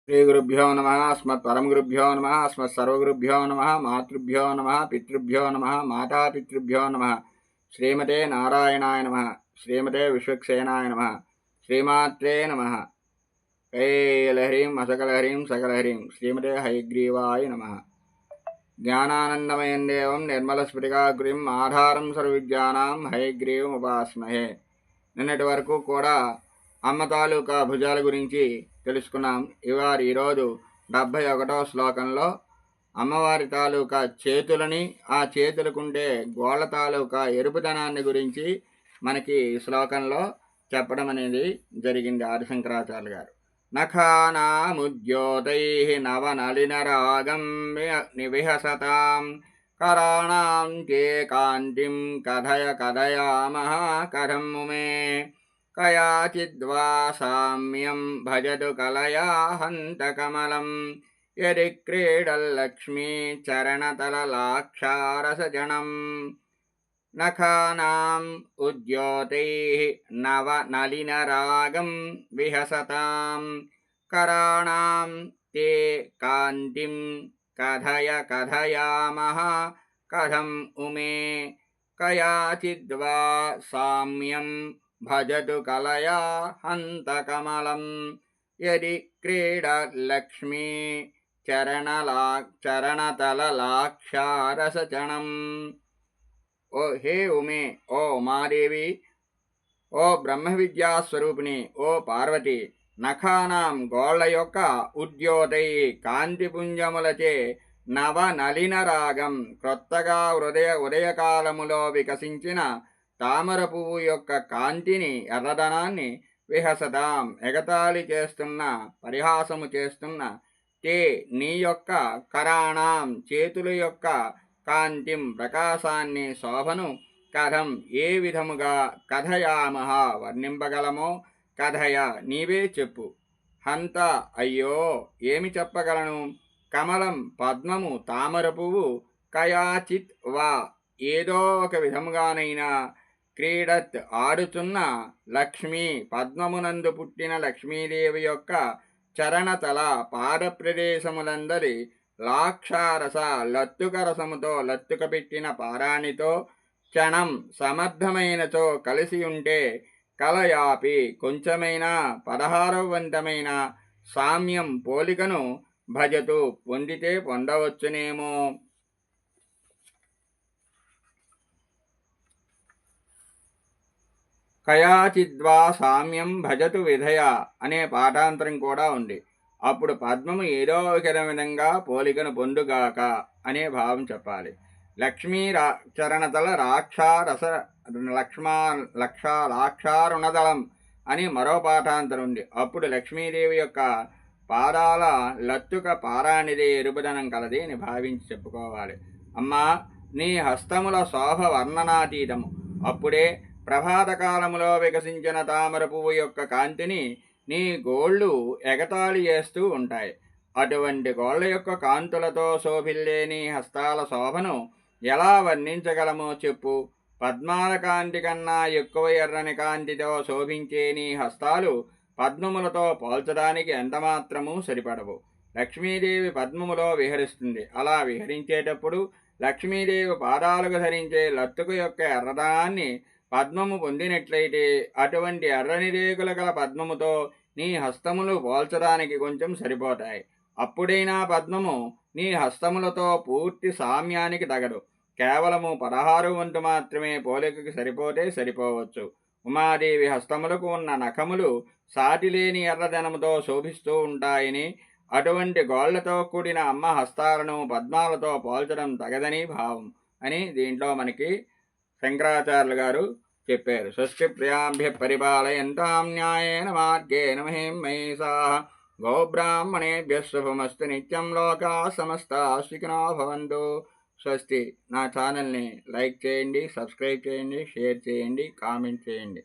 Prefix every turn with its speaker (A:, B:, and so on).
A: श्रीगुरुभ्यो नमः। अस्मत्परमगुरुभ्यो नमः। अस्मत्सर्वगुरुभ्यो नमः। मातृभ्यो नमः। पितृभ्यो नमः। मातापितृभ्यो नमः। श्रीमते नारायणाय नमः। श्रीमते विश्वक्सेनाय नमः। श्रीमात्रे नमः। कैलहरीं असकलहरीं सकलहरीं श्रीमते हयग्रीवाय नमः। ज्ञानानन्दमयं देवं निर्मलस्फटिकाकृतिम् आधारं सर्वविद्यानां हयग्रीवम् उपास्महे। నిన్నటి వరకు కూడా అమ్మ తాలూకా భుజాల గురించి తెలుసుకున్నాం. ఈరోజు 71వ శ్లోకంలో అమ్మవారి తాలూకా చేతులని, ఆ చేతులకుండే గోళ్ళ తాలూకా ఎరుపుదనాన్ని గురించి మనకి ఈ శ్లోకంలో చెప్పడం అనేది జరిగింది ఆదిశంకరాచార్య గారు. నఖానాముద్యోతై నవనలినరాగం నివిహసతాం कराणां के कान्तिं कथय कथयामः कथं मुमे कयाचिद्वा साम्यं भजतु कलया हन्तकमलं यदि क्रीडल्लक्ष्मी चरणतललाक्षारसजनं नखानाम् उद्योतैः नवनलिनरागं विहसतां कराणां ते कान्तिं कथय कथयामः कथं उमे कयाचिद्वा साम्यं भजतु कलया हन्तकमलं यदि क्रीडलक्ष्मी चरणतललाक्षारसचणं। ओ हे उमे, ओ उमादेवी, ओ ब्रह्म विद्या स्वरूपिणी, ओ पार्वती, నఖానాం గోళ్ల యొక్క ఉద్యోతై కాంతిపుంజములచే నవనలిన రాగం క్రొత్తగా ఉదయకాలములో వికసించిన తామర పువ్వు యొక్క కాంతిని, ఎర్రదనాన్ని విహసతాం ఎగతాళి చేస్తున్న, పరిహాసము చేస్తున్న తే నీ యొక్క కరాణాం చేతుల యొక్క కాంతిం ప్రకాశాన్ని, శోభను కథం ఏ విధముగా కథయామహ వర్ణింపగలమో కథయ నీవే చెప్పు. హంత అయ్యో ఏమి చెప్పగలను. కమలం పద్మము తామర పువ్వు, కయాచిత్ వా ఏదో ఒక విధముగానైనా, క్రీడత్ ఆడుతున్న లక్ష్మీ పద్మమునందు పుట్టిన లక్ష్మీదేవి యొక్క చరణతల పాద ప్రదేశములందరి లాక్షారస లత్తుక రసముతో లత్తుక పెట్టిన పారాణితో క్షణం సమర్థమైనతో కలిసి ఉంటే కలయాపి కొంచెమైనా పదహారవంతమైన సామ్యం పోలికను భజతు పొందితే పొందవచ్చునేమో. కయాచిద్వా సామ్యం భజతు విధయ అనే పాఠాంతరం కూడా ఉంది. అప్పుడు పద్మము ఏదో ఒక విధంగా పోలికను పొందుగాక అనే భావం చెప్పాలి. లక్ష్మీ చరణతల రాక్షారస లాక్షారుణదళం అని మరో పాఠాంతరం ఉంది. అప్పుడు లక్ష్మీదేవి యొక్క పాదాల లత్తుక పారాణిదే ఎరుపుదనం కలది అని భావించి చెప్పుకోవాలి. అమ్మా, నీ హస్తముల శోభ వర్ణనాతీతము. అప్పుడే ప్రభాత కాలములో వికసించిన తామర పువ్వు యొక్క కాంతిని నీ గోళ్ళు ఎగతాళి చేస్తూ ఉంటాయి. అటువంటి గోళ్ళ యొక్క కాంతులతో శోభిల్లే నీ హస్తాల శోభను ఎలా వర్ణించగలమో చెప్పు. పద్మాల కాంతి కన్నా ఎక్కువ ఎర్రని కాంతితో శోభించే నీ హస్తాలు పద్మములతో పోల్చడానికి ఎంతమాత్రమూ సరిపడవు. లక్ష్మీదేవి పద్మములో విహరిస్తుంది. అలా విహరించేటప్పుడు లక్ష్మీదేవి పాదాలకు ధరించే లత్తుక యొక్క ఎర్రదనాన్ని పద్మము పొందినట్లయితే అటువంటి ఎర్రని రేకుల గల పద్మముతో నీ హస్తములు పోల్చడానికి కొంచెం సరిపోతాయి. అప్పుడైనా పద్మము నీ హస్తములతో పూర్తి సామ్యానికి తగదు. కేవలము 16 వంతు మాత్రమే పోలికకి సరిపోతే సరిపోవచ్చు. ఉమాదేవి హస్తములకు ఉన్న నఖములు సాటిలేని ఎర్రదనముతో శోభిస్తూ ఉంటాయని, అటువంటి గోళ్లతో కూడిన అమ్మ హస్తాలను పద్మాలతో పోల్చడం తగదని భావం అని దీంట్లో మనకి శంకరాచార్యులు గారు చెప్పారు. స్వస్తి ప్రియాభ్య పరిపాలయంతాం న్యాయేన మార్గేణ మహీం మహిషాః గోబ్రాహ్మణేభ్యః శుభమస్తు నిత్యం లోకా సమస్తాః సుఖినో భవంతు. స్వస్తి. నా ఛానల్ని లైక్ చేయండి, సబ్స్క్రైబ్ చేయండి, షేర్ చేయండి, కామెంట్ చేయండి.